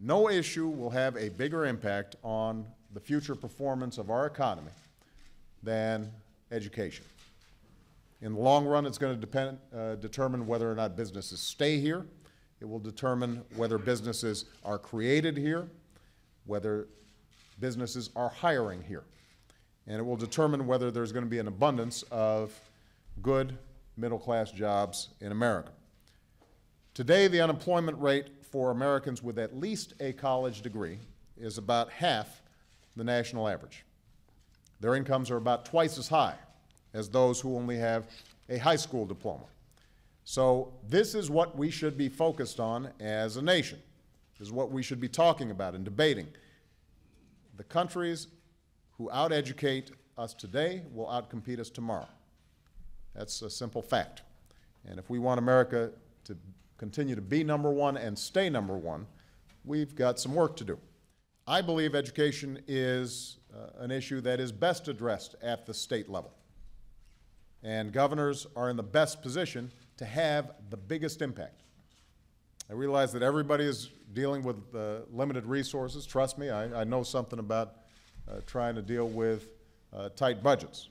no issue will have a bigger impact on the future performance of our economy than education. In the long run, it's going to determine whether or not businesses stay here. It will determine whether businesses are created here, whether businesses are hiring here. And it will determine whether there's going to be an abundance of good middle-class jobs in America. Today, the unemployment rate for Americans with at least a college degree is about half the national average. Their incomes are about twice as high as those who only have a high school diploma. So this is what we should be focused on as a nation. This is what we should be talking about and debating. The countries who out-educate us today will outcompete us tomorrow. That's a simple fact. And if we want America to continue to be number one and stay number one, we've got some work to do. I believe education is an issue that is best addressed at the state level. And governors are in the best position to have the biggest impact. I realize that everybody is dealing with limited resources. Trust me, I know something about trying to deal with tight budgets.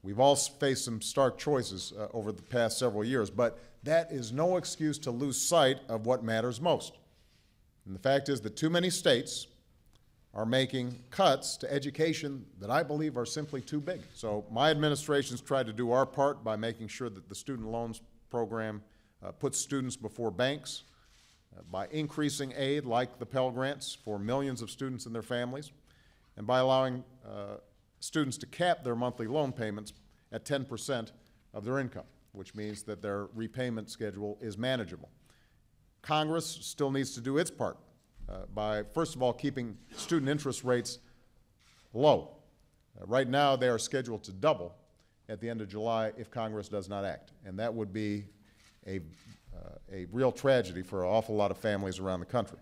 We've all faced some stark choices over the past several years, but that is no excuse to lose sight of what matters most. And the fact is that too many states are making cuts to education that I believe are simply too big. So my administration's tried to do our part by making sure that the student loans program puts students before banks, by increasing aid like the Pell Grants for millions of students and their families, and by allowing students to cap their monthly loan payments at 10% of their income, which means that their repayment schedule is manageable. Congress still needs to do its part by, first of all, keeping student interest rates low. Right now, they are scheduled to double at the end of July if Congress does not act, and that would be a real tragedy for an awful lot of families around the country.